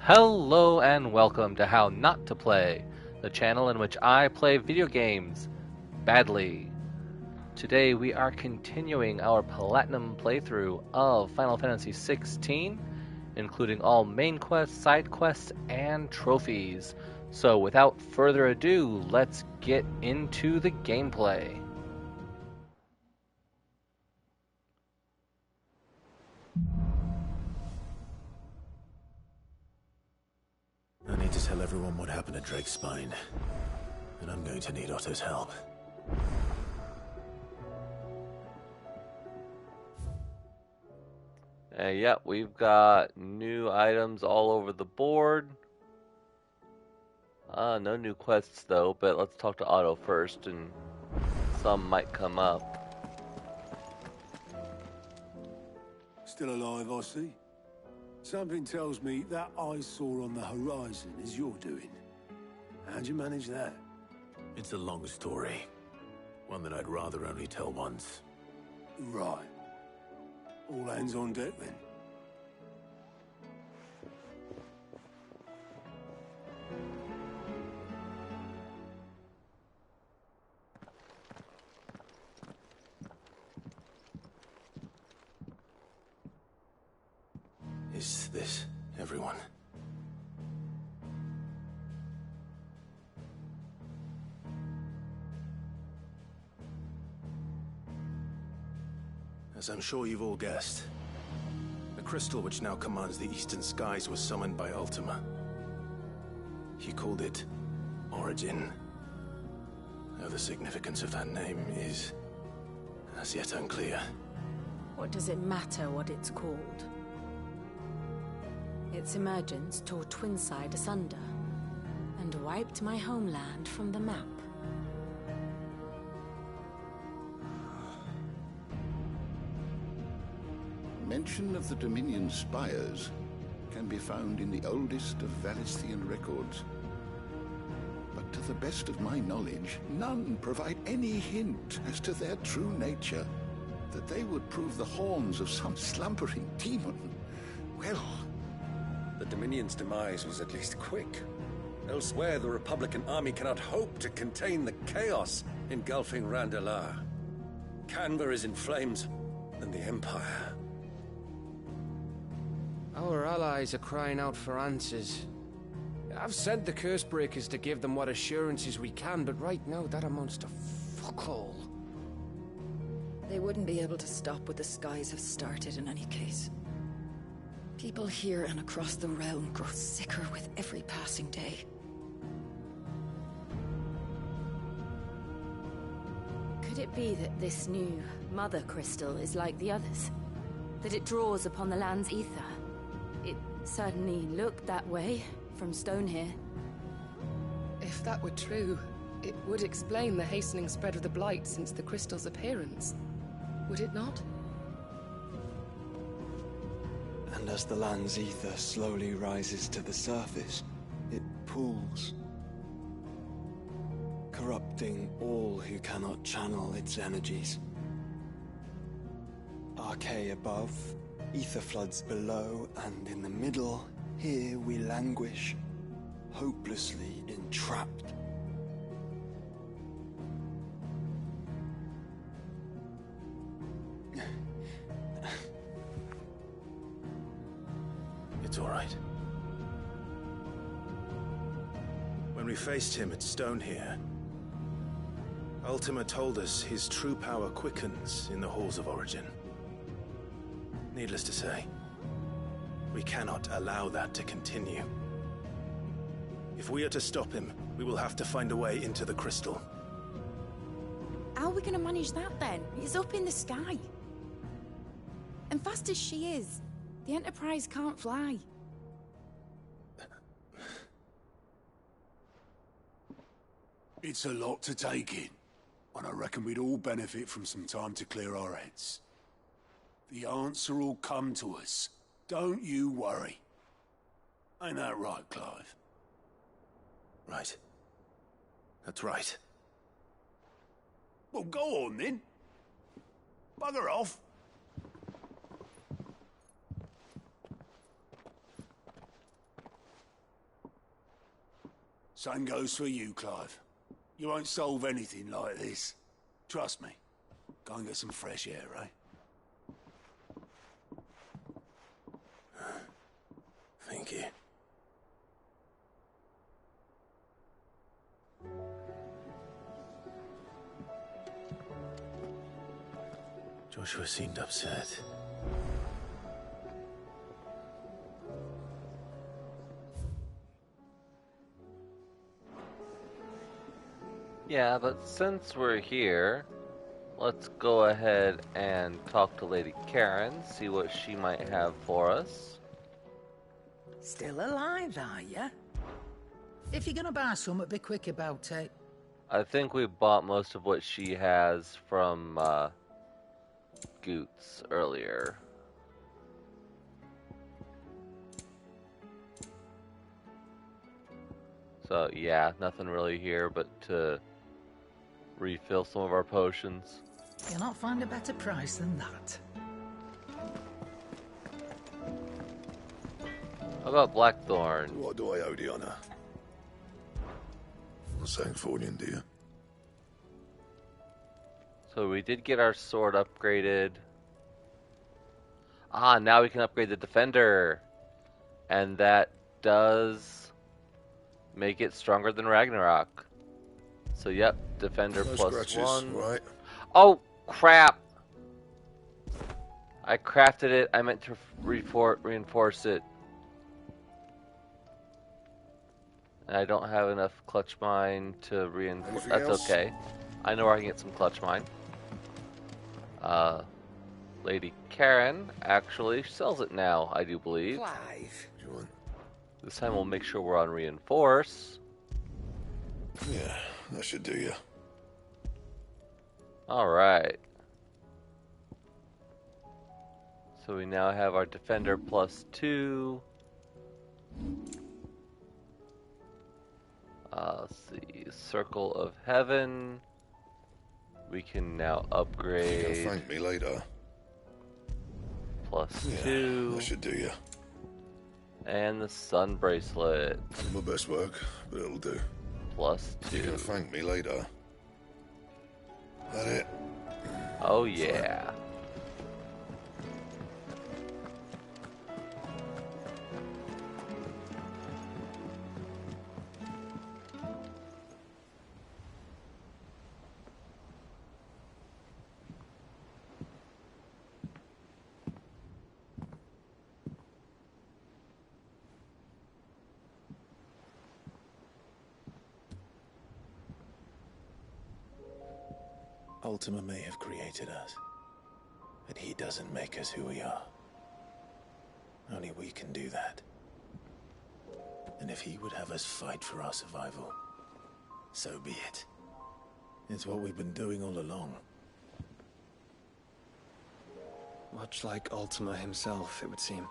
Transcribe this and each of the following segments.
Hello and welcome to How Not to Play, the channel in which I play video games badly. Today we are continuing our platinum playthrough of Final Fantasy XVI, including all main quests, side quests, and trophies. So without further ado, let's get into the gameplay. I need to tell everyone what happened at Drake's Spine, and I'm going to need Otto's help. Yeah, we've got new items all over the board. No new quests though, but let's talk to Otto first, and some might come up. Still alive, I see. Something tells me that eyesore on the horizon is your doing. How'd you manage that? It's a long story. One that I'd rather only tell once. Right. All hands on deck, then. Is this everyone? As I'm sure you've all guessed, the crystal which now commands the eastern skies was summoned by Ultima. He called it Origin. Though the significance of that name is as yet unclear. What does it matter what it's called? Its emergence tore Twinside asunder and wiped my homeland from the map. Mention of the Dominion spires can be found in the oldest of Valisthian records. But to the best of my knowledge, none provide any hint as to their true nature. That they would prove the horns of some slumbering demon. Well, the Dominion's demise was at least quick. Elsewhere, the Republican army cannot hope to contain the chaos engulfing Randalar. Canva is in flames, and the Empire. Our allies are crying out for answers. I've sent the Cursebreakers to give them what assurances we can, but right now that amounts to fuck all. They wouldn't be able to stop what the skies have started in any case. People here and across the realm grow sicker with every passing day. Could it be that this new Mother Crystal is like the others? That it draws upon the land's ether? It certainly looked that way from stone here. If that were true, it would explain the hastening spread of the Blight since the crystal's appearance. Would it not? And as the land's ether slowly rises to the surface, it pools, corrupting all who cannot channel its energies. Archay above, ether floods below, and in the middle, here we languish, hopelessly entrapped. It's all right. When we faced him at Stone here, Ultima told us his true power quickens in the halls of Origin. Needless to say, we cannot allow that to continue. If we are to stop him, we will have to find a way into the crystal. How are we going to manage that then? It's up in the sky. And fast as she is, the Enterprise can't fly. It's a lot to take in, and I reckon we'd all benefit from some time to clear our heads. The answer will come to us. Don't you worry. Ain't that right, Clive? Right. That's right. Well, go on then. Bugger off. Same goes for you, Clive. You won't solve anything like this. Trust me. Go and get some fresh air, eh? Thank you. Joshua seemed upset. Yeah, but since we're here, let's go ahead and talk to Lady Karen, see what she might have for us. Still alive, are ya? If you're gonna buy something, be quick about it. I think we bought most of what she has from Goots earlier. So yeah, nothing really here but to refill some of our potions. You'll not find a better price than that. How about Blackthorn? What do I owe the honor? Not saying fortune, do you? So we did get our sword upgraded. Ah, now we can upgrade the defender. And that does make it stronger than Ragnarok. So yep, defender No plus scratches, 1. right? Oh, crap! I crafted it. I meant to reinforce it. And I don't have enough clutch mine to reinforce. Anything That's else? okay. I know where I can get some clutch mine. Lady Karen actually sells it now, I do believe. Clive. What do you want? This time we'll make sure we're on reinforce. Yeah, that should do you. Alright. So we now have our defender plus 2. Let's see. Circle of Heaven. We can now You upgrade can thank me later. plus Yeah, 2. that should do you. And the Sun Bracelet Not my best work, but it'll do. plus You 2. can thank me later. That it? Oh yeah. Ultima may have created us, but he doesn't make us who we are. Only we can do that. And if he would have us fight for our survival, so be it. It's what we've been doing all along. Much like Ultima himself, it would seem.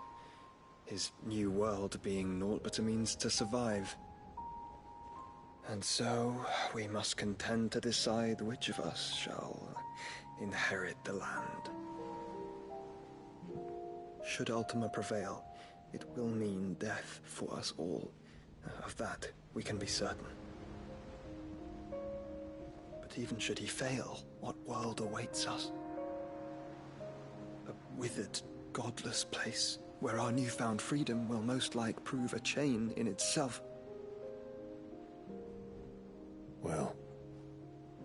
His new world being naught but a means to survive. And so, we must contend to decide which of us shall inherit the land. Should Ultima prevail, it will mean death for us all. Of that, we can be certain. But even should he fail, what world awaits us? A withered, godless place, where our newfound freedom will most like prove a chain in itself. Well,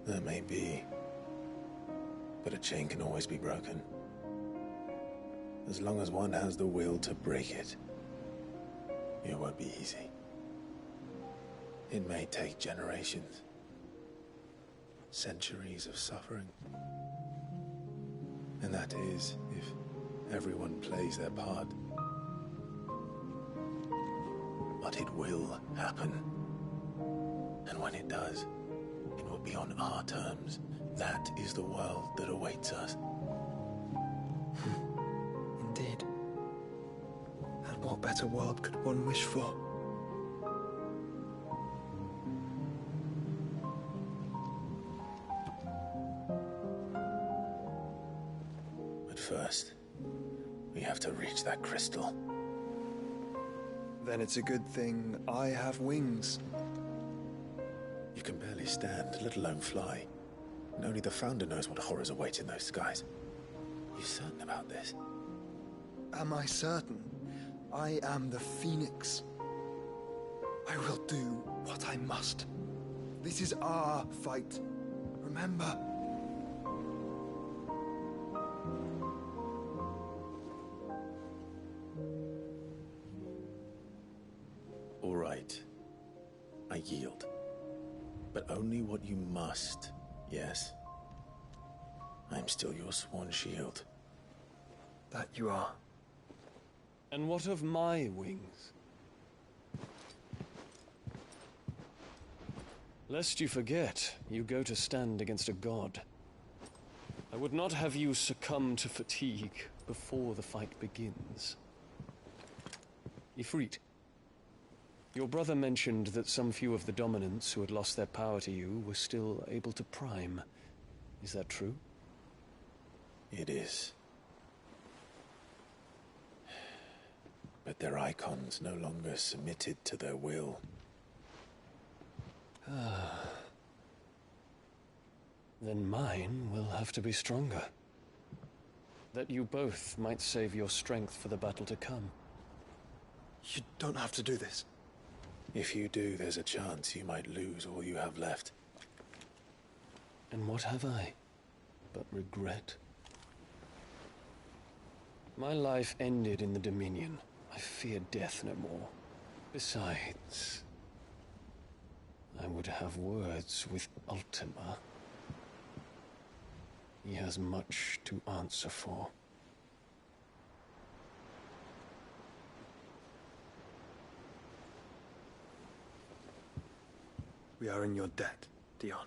that may be. But a chain can always be broken. As long as one has the will to break it. It won't be easy. It may take generations. Centuries of suffering. And that is if everyone plays their part. But it will happen. And when it does, it will be on our terms. That is the world that awaits us. Indeed. And what better world could one wish for? But first, we have to reach that crystal. Then it's a good thing I have wings. You can barely stand, let alone fly. And only the Founder knows what horrors await in those skies. You certain about this? Am I certain? I am the Phoenix. I will do what I must. This is our fight. Remember? All right. I yield. But only what you must, yes? I'm still your sworn shield. That you are. And what of my wings? Lest you forget, you go to stand against a god. I would not have you succumb to fatigue before the fight begins. Ifrit, your brother mentioned that some few of the dominants who had lost their power to you were still able to prime. Is that true? It is. But their eikons no longer submitted to their will. Then mine will have to be stronger. That you both might save your strength for the battle to come. You don't have to do this. If you do, there's a chance you might lose all you have left. And what have I but regret? My life ended in the Dominion. I fear death no more. Besides, I would have words with Ultima. He has much to answer for. We are in your debt, Dion.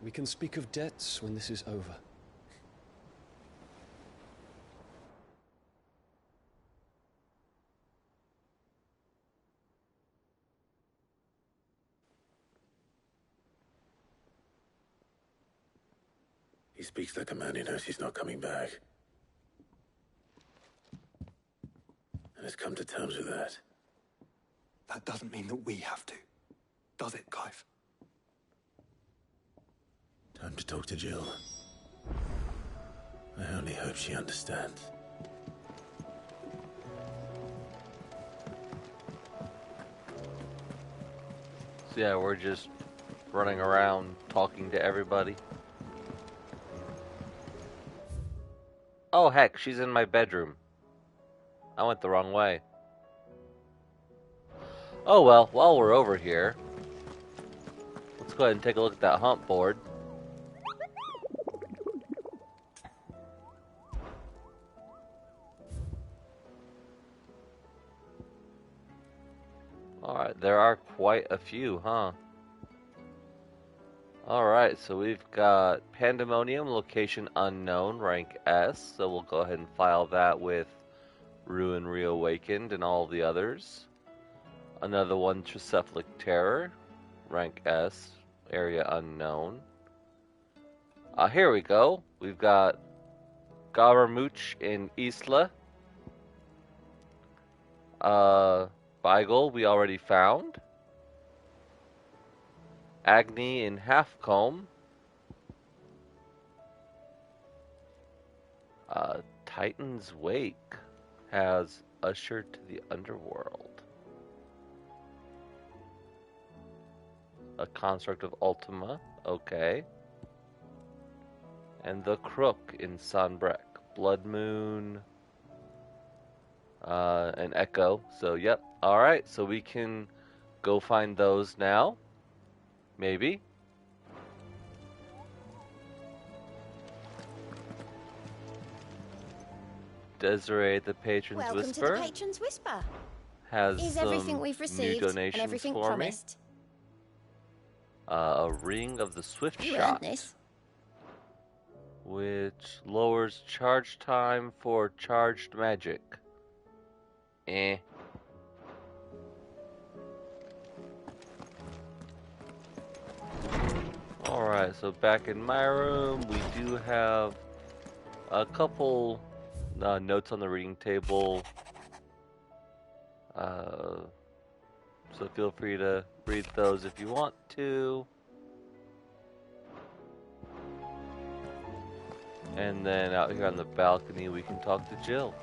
We can speak of debts when this is over. He speaks like a man who knows he's not coming back. And has come to terms with that. That doesn't mean that we have to. Does it, Clive? Time to talk to Jill. I only hope she understands. So yeah, we're just running around talking to everybody. Oh heck, she's in my bedroom. I went the wrong way. Oh well, while we're over here, let's go ahead and take a look at that hump board. Alright, there are quite a few, huh? Alright, so we've got Pandemonium, location unknown, rank S. So we'll go ahead and file that with Ruin Reawakened and all the others. Another one, Tricephalic Terror, rank S, area unknown. Here we go. We've got Garamooch in Isla. Beigel we already found. Agni in Halfcombe. Titan's Wake has ushered to the underworld. A construct of Ultima, okay. And the Crook in Sanbreque. Blood Moon, and Echo. So, yep. Alright, so we can go find those now. Maybe. Desiree the Patron's Welcome Whisper. to the Patron's Whisper. Has Is some everything we've received new donations and everything for promised? me. A Ring of the Swift You Shot, earned this. which lowers charge time for charged magic. Eh. Alright, so back in my room, we do have a couple notes on the reading table. So feel free to read those if you want to. And then out here on the balcony, we can talk to Jill.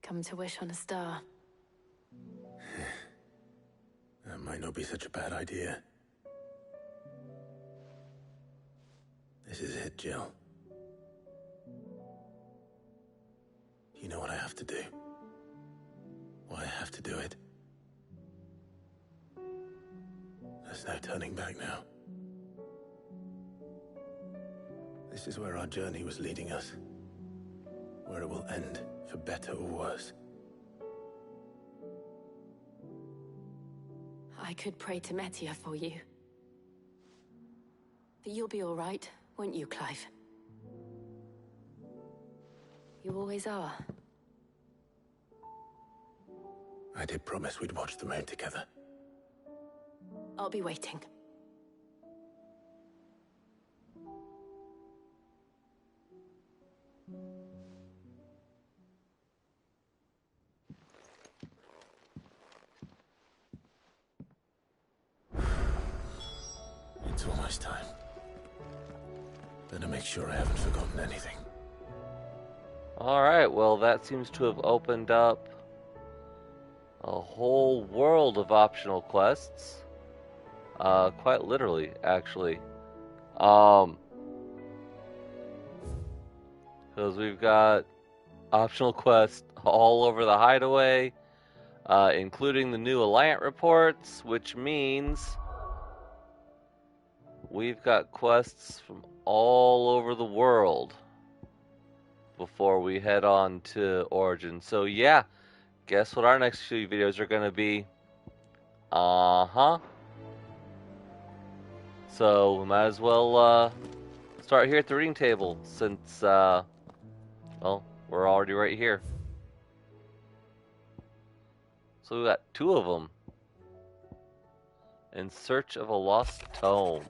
Come to wish on a star. That might not be such a bad idea. This is it, Jill. You know what I have to do. Why I have to do it. There's no turning back now. This is where our journey was leading us. Where it will end, for better or worse. I could pray to Metia for you. But you'll be all right, won't you, Clive? You always are. I did promise we'd watch the moon together. I'll be waiting. It's almost time. Better make sure I haven't forgotten anything. Alright, well that seems to have opened up a whole world of optional quests. Quite literally, actually. Because we've got optional quests all over the hideaway, including the new Alliant reports, which means we've got quests from all over the world before we head on to Origin. So yeah, guess what our next few videos are going to be? So we might as well start here at the reading table since, well, we're already right here. So we got two of them. In Search of a Lost Tome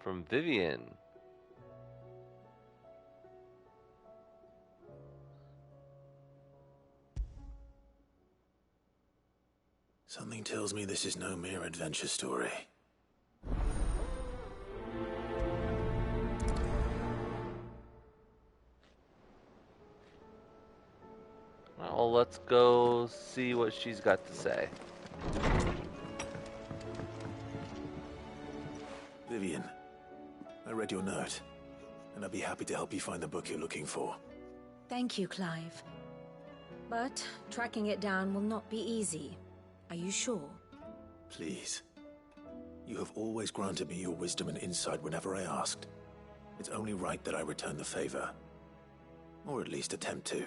from Vivian. Something tells me this is no mere adventure story. Well, let's go see what she's got to say. Vivian, I read your note, and I'd be happy to help you find the book you're looking for. Thank you, Clive. But tracking it down will not be easy. Are you sure? Please. You have always granted me your wisdom and insight whenever I asked. It's only right that I return the favor. Or at least attempt to.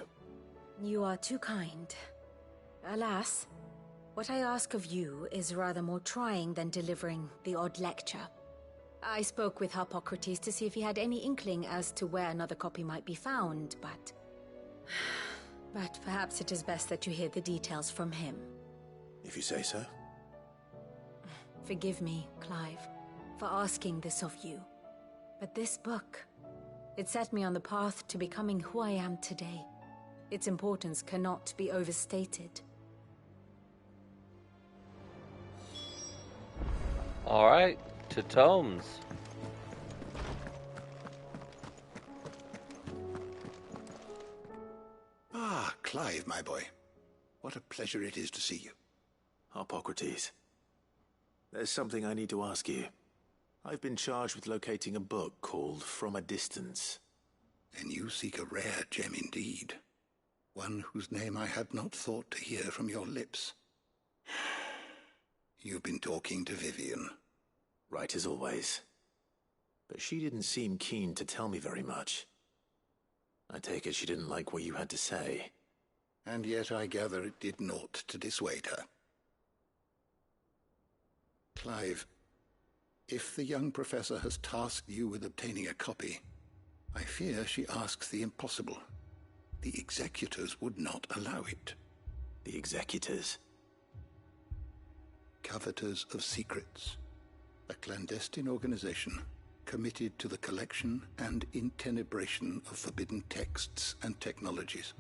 You are too kind. Alas, what I ask of you is rather more trying than delivering the odd lecture. I spoke with Hippocrates to see if he had any inkling as to where another copy might be found, but perhaps it is best that you hear the details from him. If you say so. Forgive me, Clive, for asking this of you. But this book, it set me on the path to becoming who I am today. Its importance cannot be overstated. Alright, to Tomes. Ah, Clive, my boy. What a pleasure it is to see you. Hippocrates. There's something I need to ask you. I've been charged with locating a book called From a Distance. Then you seek a rare gem indeed. One whose name I had not thought to hear from your lips. You've been talking to Vivian. Right as always. But she didn't seem keen to tell me very much. I take it she didn't like what you had to say. And yet I gather it did naught to dissuade her. Clive, if the young professor has tasked you with obtaining a copy, I fear she asks the impossible. The executors would not allow it. The executors? Coveters of secrets. A clandestine organization committed to the collection and intenebration of forbidden texts and technologies.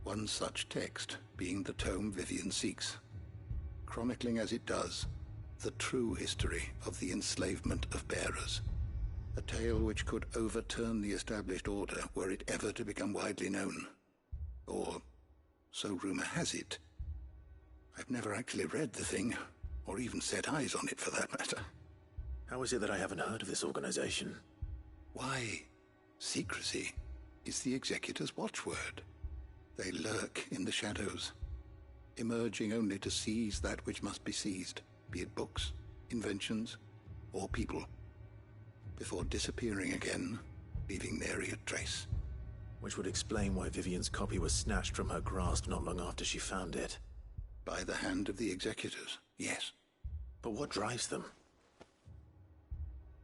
One such text being the tome Vivian seeks, chronicling as it does the true history of the enslavement of bearers. A tale which could overturn the established order were it ever to become widely known. Or, so rumor has it. I've never actually read the thing, or even set eyes on it for that matter. How is it that I haven't heard of this organization? Why, secrecy is the Executor's watchword. They lurk in the shadows, emerging only to seize that which must be seized, be it books, inventions, or people, before disappearing again, leaving nary a trace. Which would explain why Vivian's copy was snatched from her grasp not long after she found it. By the hand of the Executors, yes. But what drives them?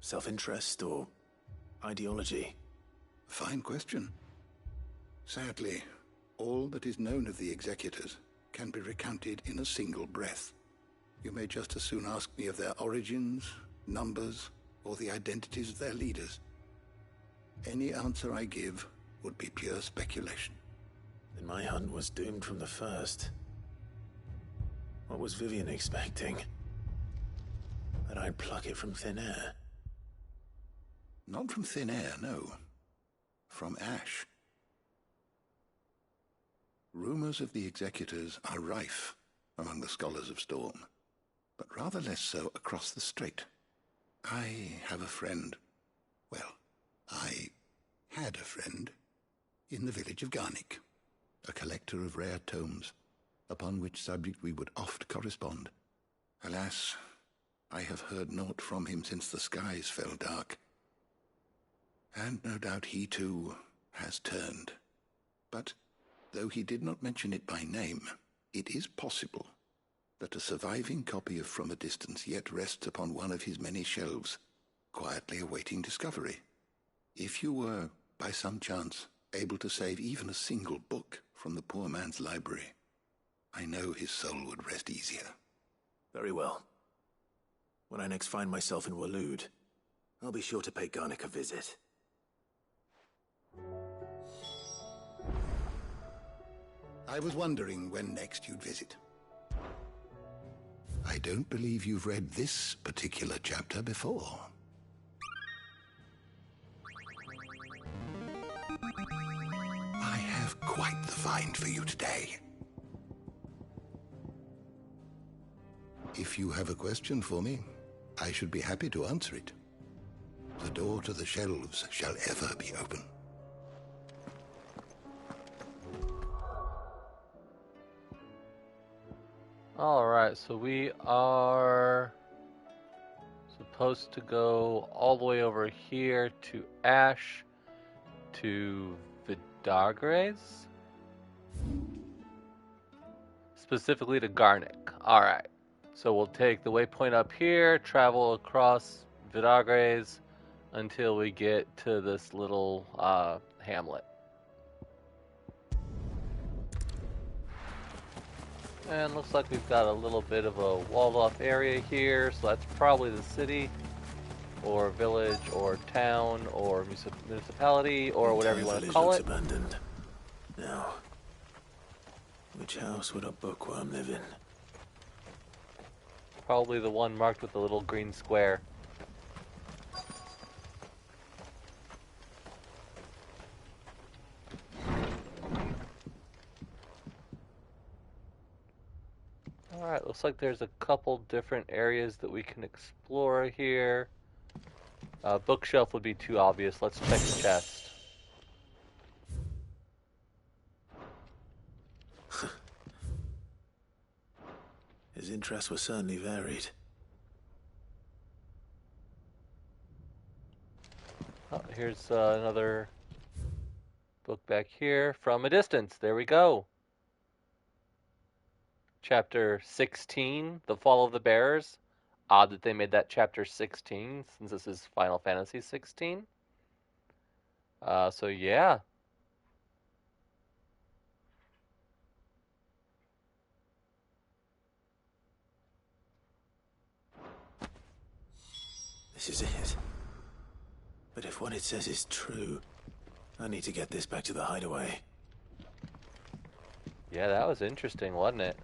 Self-interest or ideology? Fine question. Sadly, all that is known of the Executors can be recounted in a single breath. You may just as soon ask me of their origins, numbers, or the identities of their leaders. Any answer I give would be pure speculation. Then my hunt was doomed from the first. What was Vivian expecting? That I'd pluck it from thin air? Not from thin air, no. From ash. Rumors of the Executors are rife among the scholars of Storm, but rather less so across the Strait. I have a friend. Well, I had a friend in the village of Garnick, a collector of rare tomes, upon which subject we would oft correspond. Alas, I have heard naught from him since the skies fell dark. And no doubt he, too, has turned. But, though he did not mention it by name, it is possible that a surviving copy of From a Distance yet rests upon one of his many shelves, quietly awaiting discovery. If you were, by some chance, able to save even a single book from the poor man's library, I know his soul would rest easier. Very well. When I next find myself in Waloed, I'll be sure to pay Garnick a visit. I was wondering when next you'd visit. I don't believe you've read this particular chapter before. I have quite the find for you today. If you have a question for me, I should be happy to answer it. The door to the shelves shall ever be open. Alright, so we are supposed to go all the way over here to Ash, to Vidagres? Specifically to Garnick. Alright, so we'll take the waypoint up here, travel across Vidagres until we get to this little hamlet. And looks like we've got a little bit of a walled off area here, so that's probably the city, or village, or town, or municipality, or whatever you want to call it. Abandoned. Now, which house would a bookworm live in? Probably the one marked with the little green square. Alright, looks like there's a couple different areas that we can explore here. Bookshelf would be too obvious. Let's check the chest. His interests were certainly varied. Oh, here's another book back here. From a Distance. There we go. Chapter 16, The Fall of the Bearers. Odd that they made that chapter 16, since this is Final Fantasy 16. So yeah. This is it. But if what it says is true, I need to get this back to the hideaway. Yeah, that was interesting, wasn't it?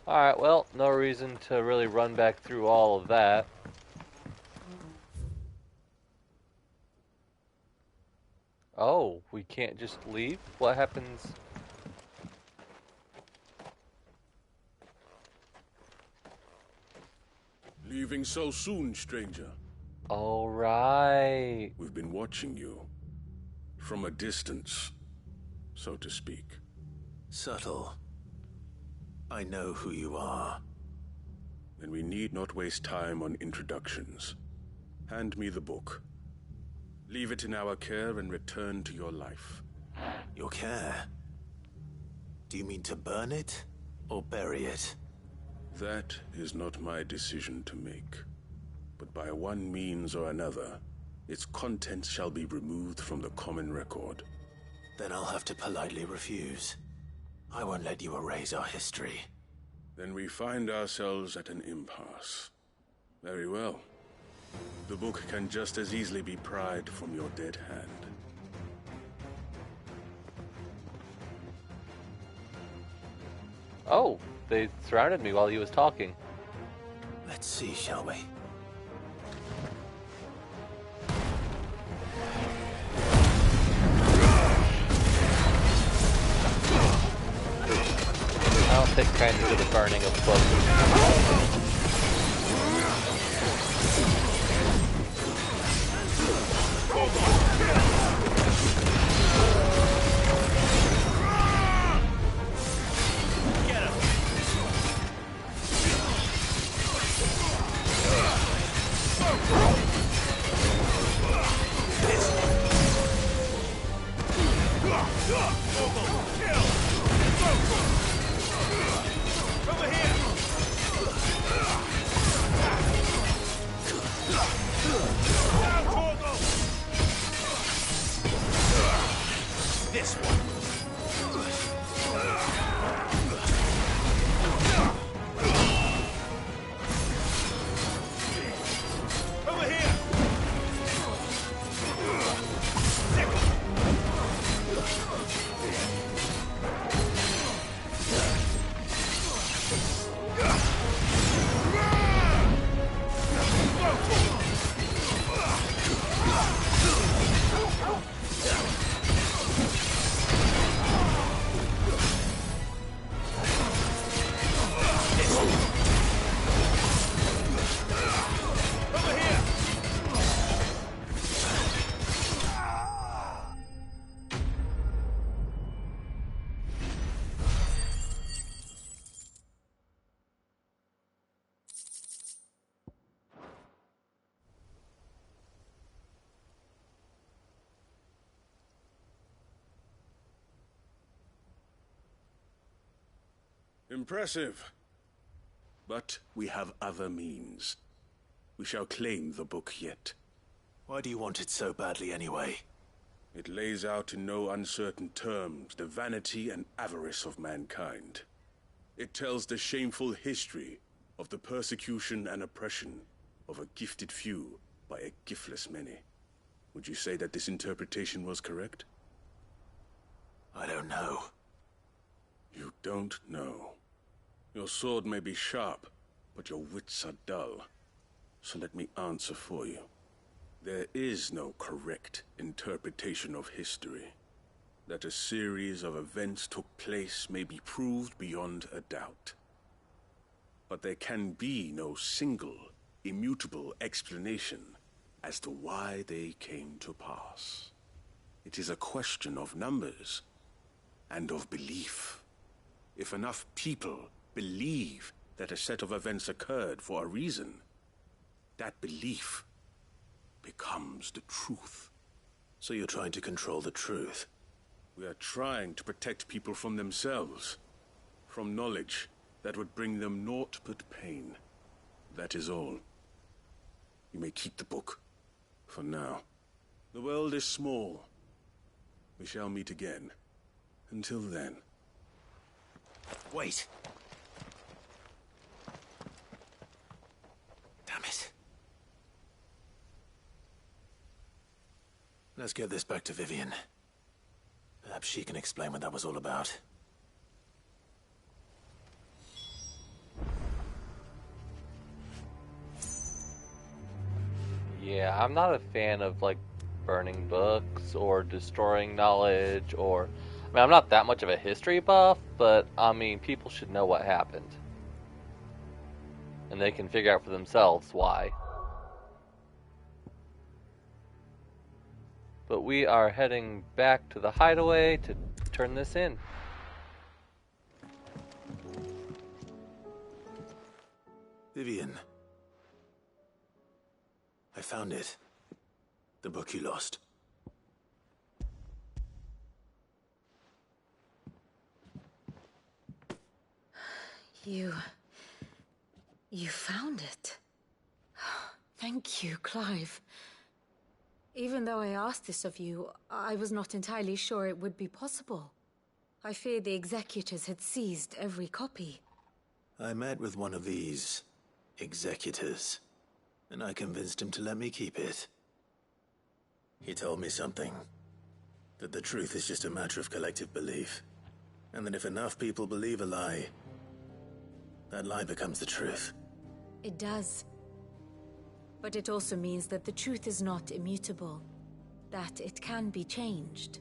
Alright, well, no reason to really run back through all of that. Oh, we can't just leave? What happens? Leaving so soon, stranger? All right. We've been watching you. From a distance, so to speak. Subtle. I know who you are. Then we need not waste time on introductions. Hand me the book. Leave it in our care and return to your life. Your care? Do you mean to burn it, or bury it? That is not my decision to make. But by one means or another, its contents shall be removed from the common record. Then I'll have to politely refuse. I won't let you erase our history. Then we find ourselves at an impasse. Very well. The book can just as easily be pried from your dead hand. Oh, they surrounded me while he was talking. Let's see, shall we? I'll take kindly to the burning of books. Impressive. But we have other means. We shall claim the book yet. Why do you want it so badly anyway? It lays out in no uncertain terms the vanity and avarice of mankind. It tells the shameful history of the persecution and oppression of a gifted few by a giftless many. Would you say that this interpretation was correct? I don't know. You don't know. Your sword may be sharp, but your wits are dull. So let me answer for you. There is no correct interpretation of history. That a series of events took place may be proved beyond a doubt. But there can be no single, immutable explanation as to why they came to pass. It is a question of numbers and of belief. If enough people believe that a set of events occurred for a reason, that belief becomes the truth. So you're trying to control the truth? We are trying to protect people from themselves, from knowledge that would bring them naught but pain. That is all. You may keep the book, for now. The world is small. We shall meet again. Until then. Wait. Damn it. Let's get this back to Vivian. Perhaps she can explain what that was all about. Yeah, I'm not a fan of, like, burning books or destroying knowledge or... I mean, I'm not that much of a history buff, but, I mean, people should know what happened. And they can figure out for themselves why. But we are heading back to the hideaway to turn this in. Vivian. I found it. The book you lost. You found it. Thank you, Clive. Even though I asked this of you, I was not entirely sure it would be possible. I feared the executors had seized every copy. I met with one of these executors, and I convinced him to let me keep it. He told me something. That the truth is just a matter of collective belief. And that if enough people believe a lie, that lie becomes the truth. It does. But it also means that the truth is not immutable. That it can be changed.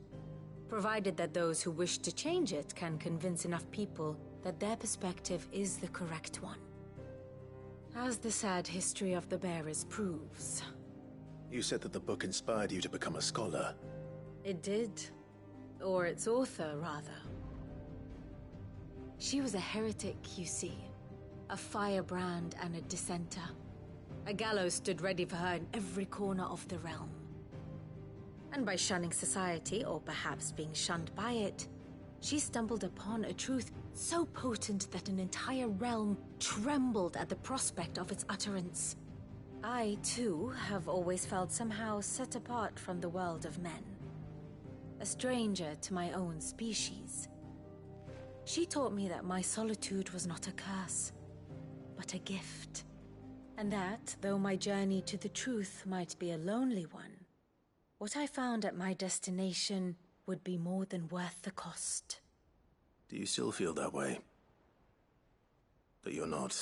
Provided that those who wish to change it can convince enough people that their perspective is the correct one. As the sad history of the bearers proves. You said that the book inspired you to become a scholar. It did. Or its author, rather. She was a heretic, you see. A firebrand and a dissenter. A gallows stood ready for her in every corner of the realm. And by shunning society, or perhaps being shunned by it, she stumbled upon a truth so potent that an entire realm trembled at the prospect of its utterance. I, too, have always felt somehow set apart from the world of men. A stranger to my own species. She taught me that my solitude was not a curse, but a gift. And that, though my journey to the truth might be a lonely one, what I found at my destination would be more than worth the cost. Do you still feel that way? That you're not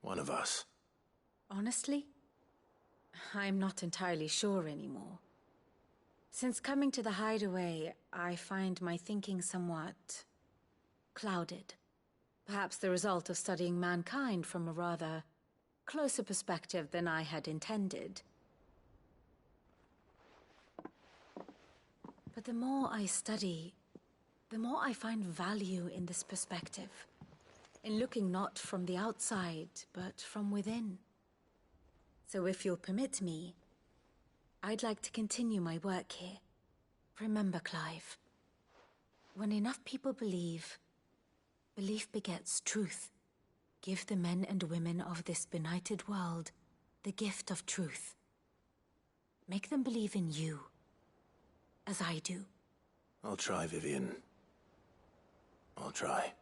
one of us? Honestly, I'm not entirely sure anymore. Since coming to the hideaway, I find my thinking somewhat clouded. Perhaps the result of studying mankind from a rather closer perspective than I had intended. But the more I study, the more I find value in this perspective. In looking not from the outside, but from within. So if you'll permit me, I'd like to continue my work here. Remember, Clive, when enough people believe, belief begets truth. Give the men and women of this benighted world the gift of truth. Make them believe in you, as I do. I'll try, Vivian. I'll try.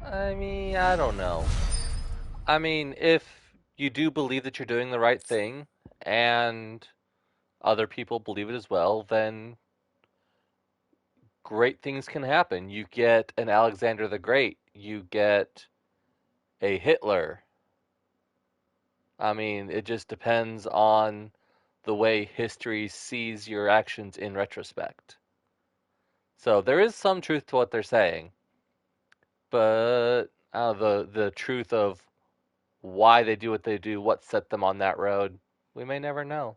I mean, I don't know. I mean, if you do believe that you're doing the right thing, and other people believe it as well, then great things can happen. You get an Alexander the Great. You get a Hitler. I mean, it just depends on the way history sees your actions in retrospect. So there is some truth to what they're saying. But the truth of why they do what they do, what set them on that road, we may never know.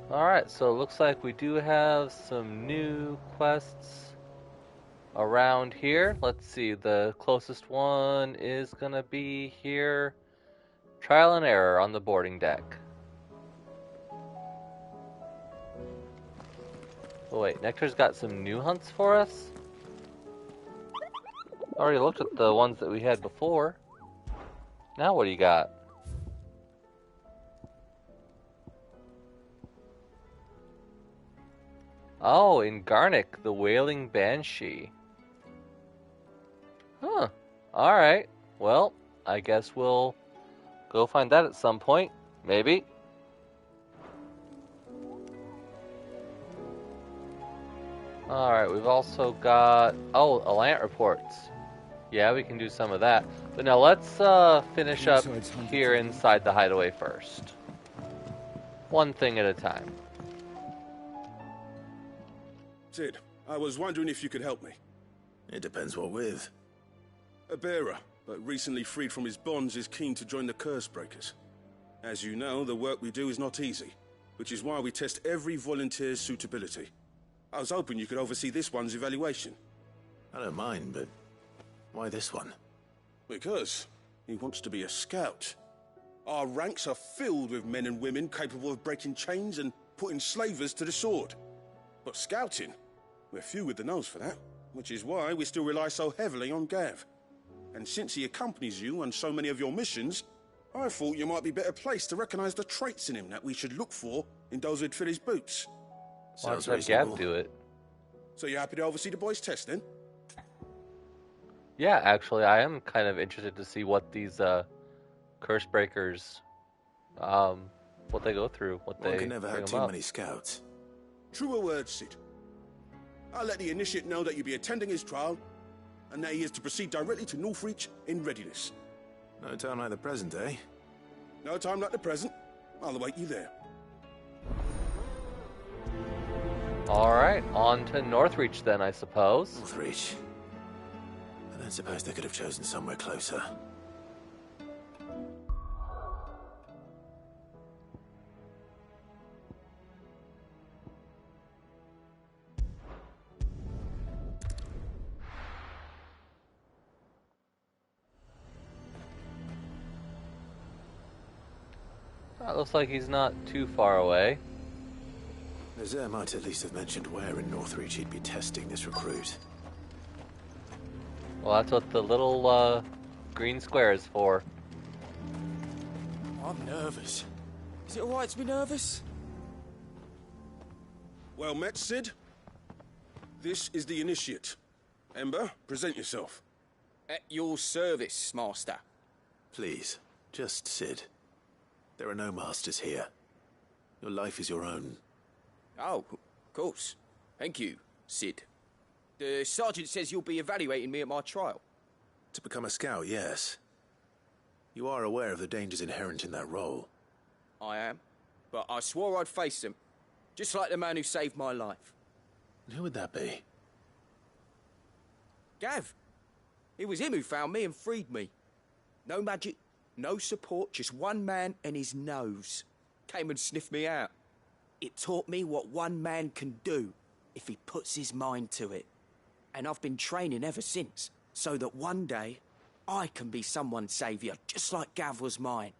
Alright, so it looks like we do have some new quests around here. Let's see, the closest one is gonna be here. Trial and error on the boarding deck. Oh wait, Nectar's got some new hunts for us? Already looked at the ones that we had before. Now what do you got? Oh, in Garnick, the Wailing Banshee. Huh. Alright. Well, I guess we'll go find that at some point. Maybe. Alright, we've also got... Oh, Alliant reports. Yeah, we can do some of that. But now let's finish up here inside the hideaway first. One thing at a time. Sid, I was wondering if you could help me. It depends what with. A bearer, but recently freed from his bonds, is keen to join the Curse Breakers. As you know, the work we do is not easy, which is why we test every volunteer's suitability. I was hoping you could oversee this one's evaluation. I don't mind, but why this one? Because he wants to be a scout. Our ranks are filled with men and women capable of breaking chains and putting slavers to the sword. But scouting, we're few with the nose for that, which is why we still rely so heavily on Gav. And since he accompanies you on so many of your missions, I thought you might be better placed to recognize the traits in him that we should look for in those who'd fill his boots. Why don't let Gav do it? So you're happy to oversee the boys' test, then? Yeah, actually, I am kind of interested to see what these curse breakers, what they go through, what One they can never have too many scouts. Truer words, Sid. I'll let the initiate know that you'll be attending his trial, and that he is to proceed directly to Northreach in readiness. No time like the present, eh? No time like the present. I'll await you there. Alright, on to Northreach then, I suppose. Northreach. I don't suppose they could have chosen somewhere closer. That looks like he's not too far away. Nazaire might at least have mentioned where in Northreach he'd be testing this recruit. Well, that's what the little green square is for. I'm nervous. Is it alright to be nervous? Well met, Sid. This is the initiate. Ember, present yourself. At your service, Master. Please, just Sid. There are no masters here. Your life is your own. Oh, of course. Thank you, Sid. The sergeant says you'll be evaluating me at my trial. To become a scout, yes. You are aware of the dangers inherent in that role. I am. But I swore I'd face them. Just like the man who saved my life. And who would that be? Gav. It was him who found me and freed me. No magic, no support, just one man and his nose. Came and sniffed me out. It taught me what one man can do if he puts his mind to it. And I've been training ever since, so that one day I can be someone's saviour, just like Gav was mine.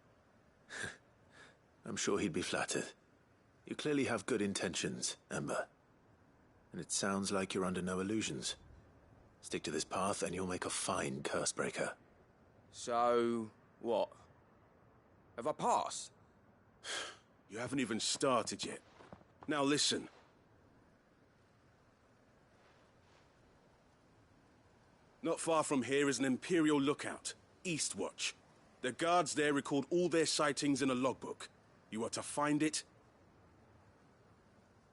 I'm sure he'd be flattered. You clearly have good intentions, Ember. And it sounds like you're under no illusions. Stick to this path and you'll make a fine Cursebreaker. So, what? Have I passed? You haven't even started yet. Now listen. Not far from here is an Imperial lookout, Eastwatch. The guards there record all their sightings in a logbook. You are to find it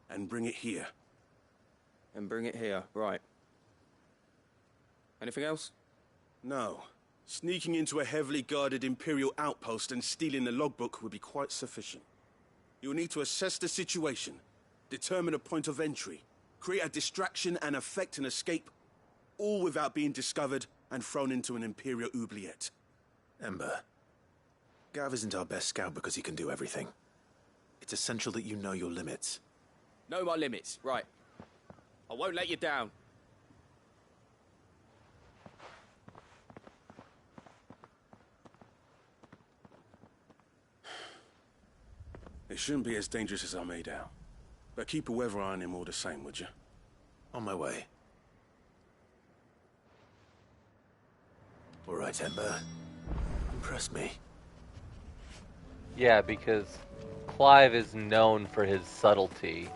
and bring it here. And bring it here, right. Anything else? No. Sneaking into a heavily guarded Imperial outpost and stealing the logbook would be quite sufficient. You'll need to assess the situation, determine a point of entry, create a distraction and effect an escape, all without being discovered and thrown into an Imperial oubliette. Ember, Gav isn't our best scout because he can do everything. It's essential that you know your limits. Know my limits, right. I won't let you down. It shouldn't be as dangerous as I made out. But keep a weather eye on him all the same, would you? On my way. All right, Ember. Impress me. Yeah, because Clive is known for his subtlety.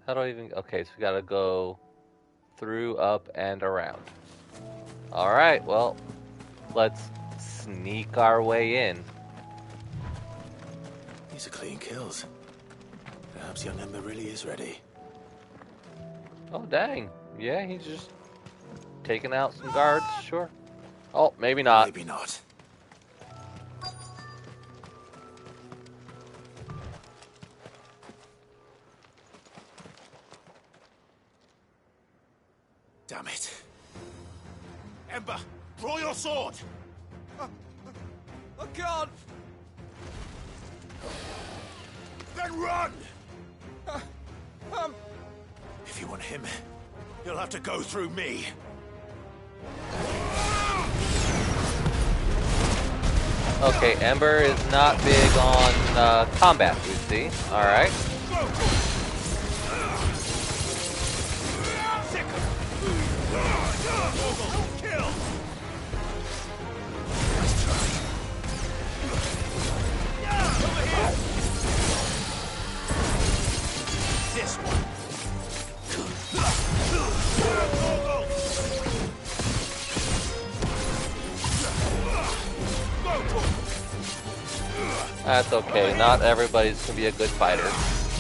How do I even... Okay, so we gotta go through, up, and around. Alright, well, let's sneak our way in. These are clean kills. Perhaps young Ember really is ready. Oh, dang. Yeah, he's just taking out some guards, sure. Oh, maybe not. Maybe not. Damn it. Ember, draw your sword! I can't! Then run! If you want him, you'll have to go through me. Okay, Ember is not big on combat, you see. Alright. This one. That's okay. Not everybody's gonna be a good fighter.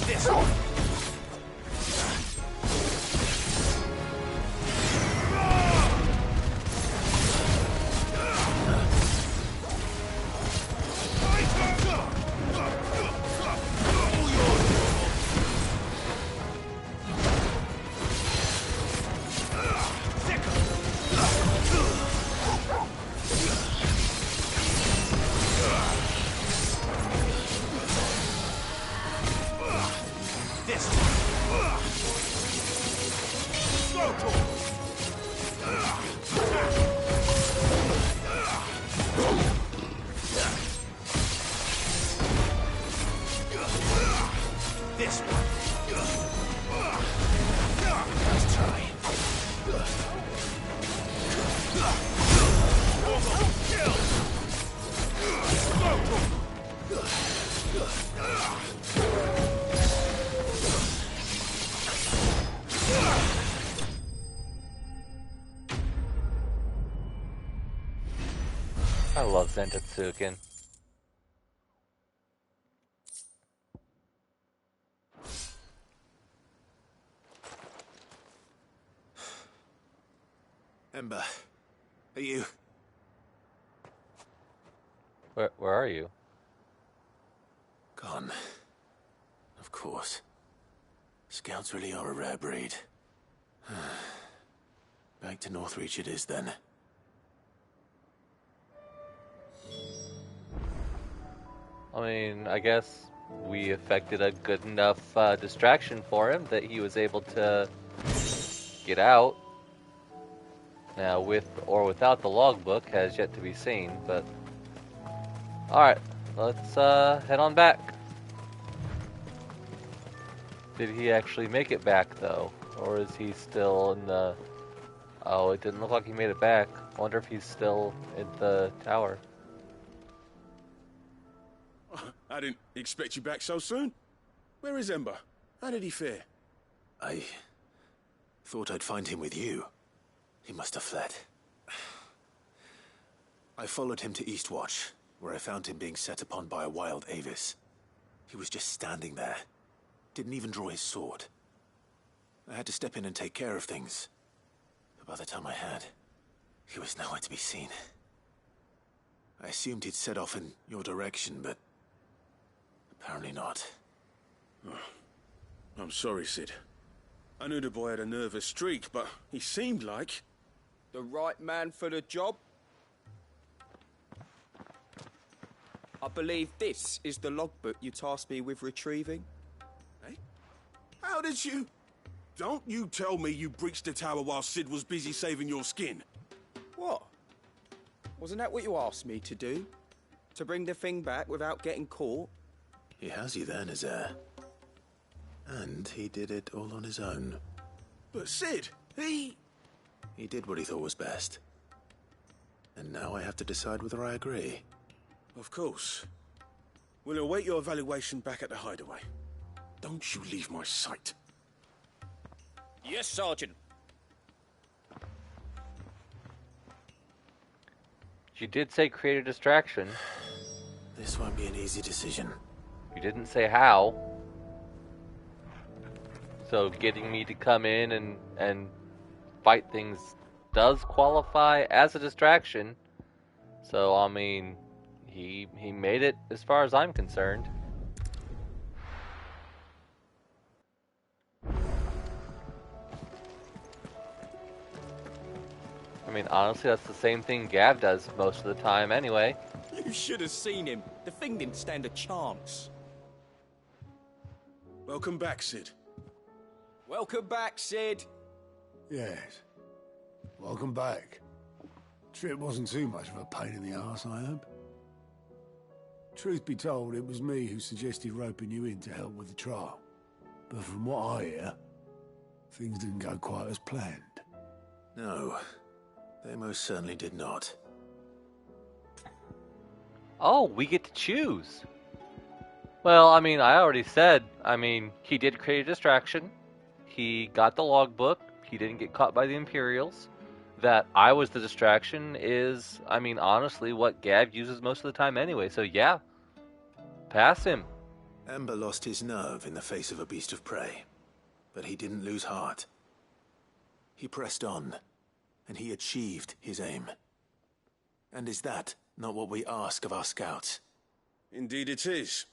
This one. I love Zentatsuken. Ember, are you? Where are you? Gone. Of course. Scouts really are a rare breed. Back to Northreach it is then. I mean, I guess we effected a good enough distraction for him that he was able to get out. Now, with or without the logbook has yet to be seen, but... Alright, let's head on back. Did he actually make it back, though? Or is he still in the... Oh, it didn't look like he made it back. I wonder if he's still in the tower. I didn't expect you back so soon. Where is Ember? How did he fare? I thought I'd find him with you. He must have fled. I followed him to Eastwatch, where I found him being set upon by a wild Avis. He was just standing there. Didn't even draw his sword. I had to step in and take care of things. But by the time I had, he was nowhere to be seen. I assumed he'd set off in your direction, but apparently not. Oh, I'm sorry, Sid. I knew the boy had a nervous streak, but he seemed like... The right man for the job? I believe this is the logbook you tasked me with retrieving. Hey? How did you... Don't you tell me you breached the tower while Sid was busy saving your skin. What? Wasn't that what you asked me to do? To bring the thing back without getting caught? He has you then, Nazaire. And he did it all on his own. But Sid, he did what he thought was best. And now I have to decide whether I agree. Of course. We'll await your evaluation back at the hideaway. Don't you leave my sight. Yes, Sergeant. You did say create a distraction. This won't be an easy decision. You didn't say how. So getting me to come in and fight things does qualify as a distraction. So, I mean, he made it as far as I'm concerned. I mean, honestly, that's the same thing Gav does most of the time anyway. You should have seen him. The thing didn't stand a chance. Welcome back, Sid. Welcome back, Sid. Yes. Welcome back. Trip wasn't too much of a pain in the arse, I hope. Truth be told, it was me who suggested roping you in to help with the trial. But from what I hear, things didn't go quite as planned. No, they most certainly did not. Oh, we get to choose. Well, I mean, I already said, he did create a distraction. He got the logbook. He didn't get caught by the Imperials. That I was the distraction is, honestly, what Gav uses most of the time anyway. So yeah, pass him. Ember lost his nerve in the face of a beast of prey, but he didn't lose heart. He pressed on, and he achieved his aim. And is that not what we ask of our scouts? Indeed it is.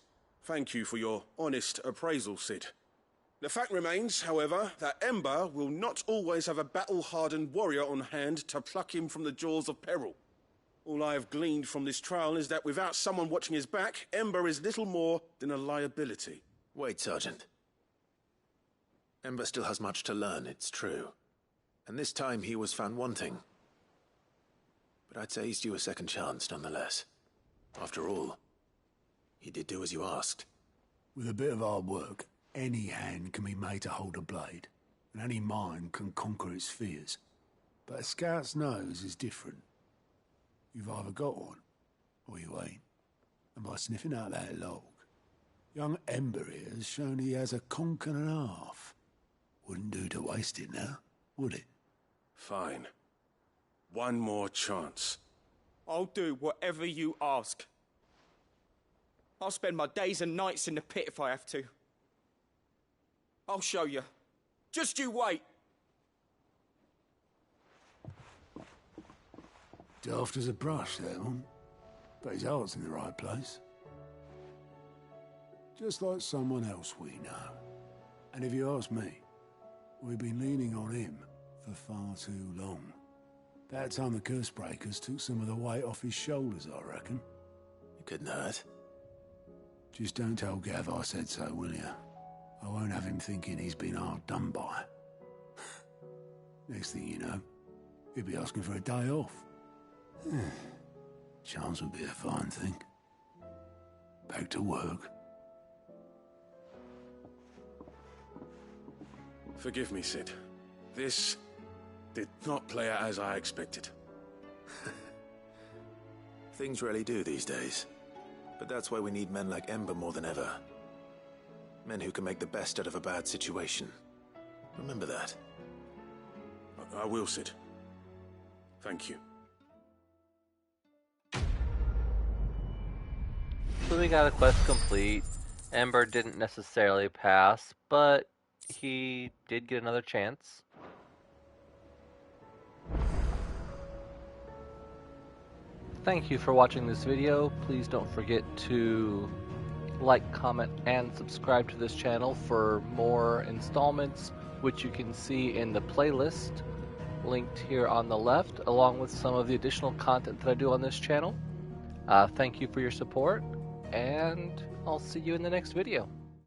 Thank you for your honest appraisal, Sid. The fact remains, however, that Ember will not always have a battle-hardened warrior on hand to pluck him from the jaws of peril. All I have gleaned from this trial is that without someone watching his back, Ember is little more than a liability. Wait, Sergeant. Ember still has much to learn, it's true. And this time he was found wanting. But I'd say he's due a second chance, nonetheless. After all, he did do as you asked. With a bit of hard work, any hand can be made to hold a blade, and any mind can conquer its fears. But a scout's nose is different. You've either got one, or you ain't. And by sniffing out that log, young Ember here has shown he has a conch and a half. Wouldn't do to waste it now, would it? Fine. One more chance. I'll do whatever you ask. I'll spend my days and nights in the pit if I have to. I'll show you. Just you wait. Daft as a brush, that one. But his heart's in the right place. Just like someone else we know. And if you ask me, we've been leaning on him for far too long. That time the curse breakers took some of the weight off his shoulders, I reckon. It couldn't hurt. Just don't tell Gav I said so, will you? I won't have him thinking he's been hard done by. Next thing you know, he'll be asking for a day off. Chance would be a fine thing. Back to work. Forgive me, Sid. This did not play out as I expected. Things really do these days. But that's why we need men like Ember more than ever. Men who can make the best out of a bad situation. Remember that. I will, Sid. Thank you. So we got a quest complete. Ember didn't necessarily pass, but he did get another chance. Thank you for watching this video. Please don't forget to like, comment, and subscribe to this channel for more installments, which you can see in the playlist linked here on the left, along with some of the additional content that I do on this channel. Thank you for your support, and I'll see you in the next video.